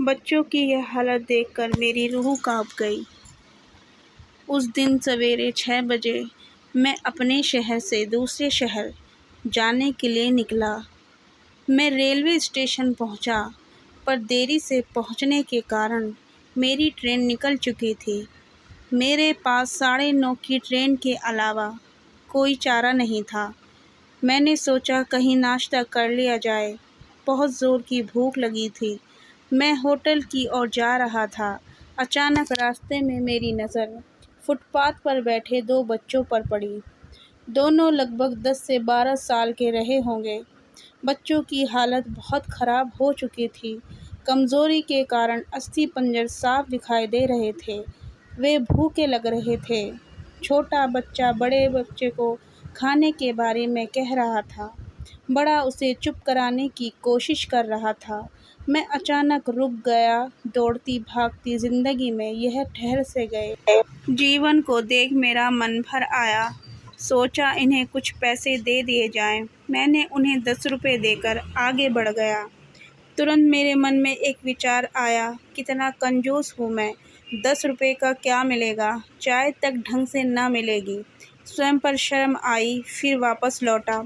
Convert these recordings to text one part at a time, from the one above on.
बच्चों की यह हालत देखकर मेरी रूह कांप गई। उस दिन सवेरे 6 बजे मैं अपने शहर से दूसरे शहर जाने के लिए निकला। मैं रेलवे स्टेशन पहुंचा, पर देरी से पहुंचने के कारण मेरी ट्रेन निकल चुकी थी। मेरे पास 9:30 की ट्रेन के अलावा कोई चारा नहीं था। मैंने सोचा कहीं नाश्ता कर लिया जाए। बहुत ज़ोर की भूख लगी थी। मैं होटल की ओर जा रहा था। अचानक रास्ते में मेरी नज़र फुटपाथ पर बैठे 2 बच्चों पर पड़ी। दोनों लगभग 10 से 12 साल के रहे होंगे। बच्चों की हालत बहुत ख़राब हो चुकी थी। कमज़ोरी के कारण अस्थि पंजर साफ दिखाई दे रहे थे। वे भूखे लग रहे थे। छोटा बच्चा बड़े बच्चे को खाने के बारे में कह रहा था। बड़ा उसे चुप कराने की कोशिश कर रहा था। मैं अचानक रुक गया। दौड़ती भागती ज़िंदगी में यह ठहर से गए जीवन को देख मेरा मन भर आया। सोचा इन्हें कुछ पैसे दे दिए जाएं। मैंने उन्हें 10 रुपये देकर आगे बढ़ गया। तुरंत मेरे मन में एक विचार आया, कितना कंजूस हूँ मैं। 10 रुपये का क्या मिलेगा, चाय तक ढंग से ना मिलेगी। स्वयं पर शर्म आई, फिर वापस लौटा।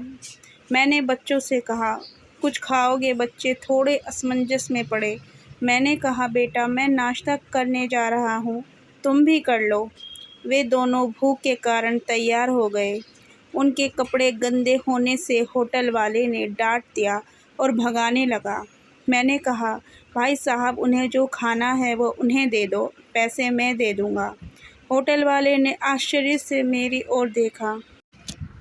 मैंने बच्चों से कहा, कुछ खाओगे? बच्चे थोड़े असमंजस में पड़े। मैंने कहा, बेटा मैं नाश्ता करने जा रहा हूँ, तुम भी कर लो। वे दोनों भूख के कारण तैयार हो गए। उनके कपड़े गंदे होने से होटल वाले ने डांट दिया और भगाने लगा। मैंने कहा, भाई साहब उन्हें जो खाना है वो उन्हें दे दो, पैसे मैं दे दूँगा। होटल वाले ने आश्चर्य से मेरी ओर देखा।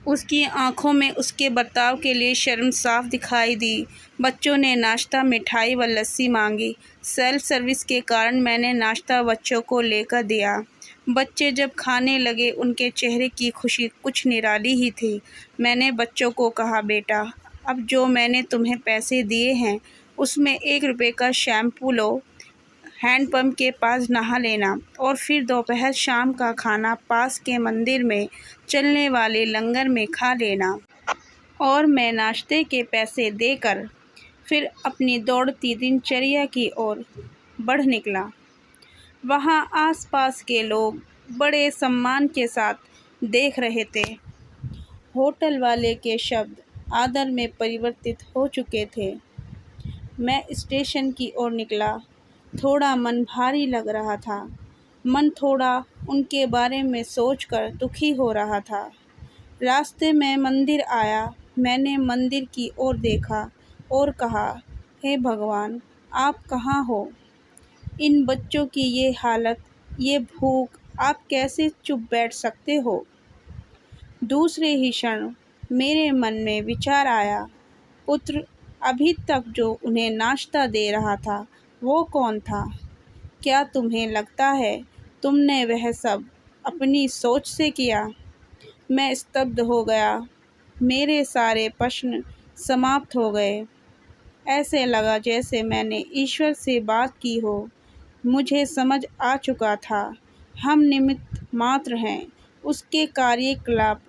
उसकी आंखों में उसके बर्ताव के लिए शर्म साफ दिखाई दी। बच्चों ने नाश्ता, मिठाई व लस्सी मांगी। सेल्फ सर्विस के कारण मैंने नाश्ता बच्चों को लेकर दिया। बच्चे जब खाने लगे उनके चेहरे की खुशी कुछ निराली ही थी। मैंने बच्चों को कहा, बेटा अब जो मैंने तुम्हें पैसे दिए हैं उसमें 1 रुपये का शैम्पू लो, हैंडपंप के पास नहा लेना और फिर दोपहर शाम का खाना पास के मंदिर में चलने वाले लंगर में खा लेना। और मैं नाश्ते के पैसे देकर फिर अपनी दौड़ती दिनचर्या की ओर बढ़ निकला। वहाँ आसपास के लोग बड़े सम्मान के साथ देख रहे थे। होटल वाले के शब्द आदर में परिवर्तित हो चुके थे। मैं स्टेशन की ओर निकला। थोड़ा मन भारी लग रहा था। मन थोड़ा उनके बारे में सोचकर दुखी हो रहा था। रास्ते में मंदिर आया। मैंने मंदिर की ओर देखा और कहा, हे भगवान आप कहाँ हो? इन बच्चों की ये हालत, ये भूख, आप कैसे चुप बैठ सकते हो? दूसरे ही क्षण मेरे मन में विचार आया, पुत्र अभी तक जो उन्हें नाश्ता दे रहा था वो कौन था? क्या तुम्हें लगता है तुमने वह सब अपनी सोच से किया? मैं स्तब्ध हो गया। मेरे सारे प्रश्न समाप्त हो गए। ऐसे लगा जैसे मैंने ईश्वर से बात की हो। मुझे समझ आ चुका था, हम निमित्त मात्र हैं, उसके कार्यकलाप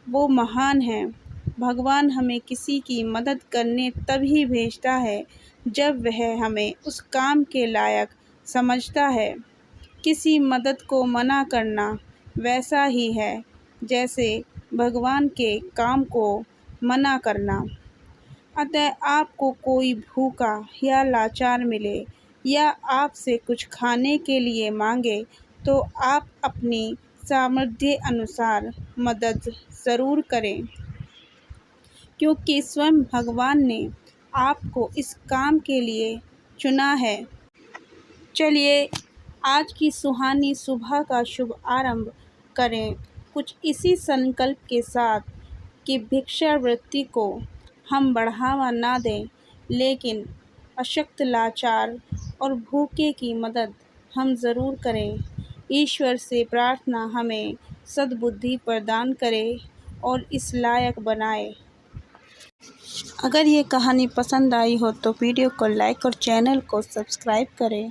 वो महान हैं। भगवान हमें किसी की मदद करने तभी भेजता है जब वह हमें उस काम के लायक समझता है। किसी मदद को मना करना वैसा ही है जैसे भगवान के काम को मना करना। अतः आपको कोई भूखा या लाचार मिले या आपसे कुछ खाने के लिए मांगे तो आप अपनी सामर्थ्य अनुसार मदद ज़रूर करें, क्योंकि स्वयं भगवान ने आपको इस काम के लिए चुना है। चलिए आज की सुहानी सुबह का शुभ आरंभ करें कुछ इसी संकल्प के साथ कि भिक्षावृत्ति को हम बढ़ावा ना दें, लेकिन अशक्त, लाचार और भूखे की मदद हम ज़रूर करें। ईश्वर से प्रार्थना हमें सद्बुद्धि प्रदान करे और इस लायक बनाए। अगर ये कहानी पसंद आई हो तो वीडियो को लाइक और चैनल को सब्सक्राइब करें।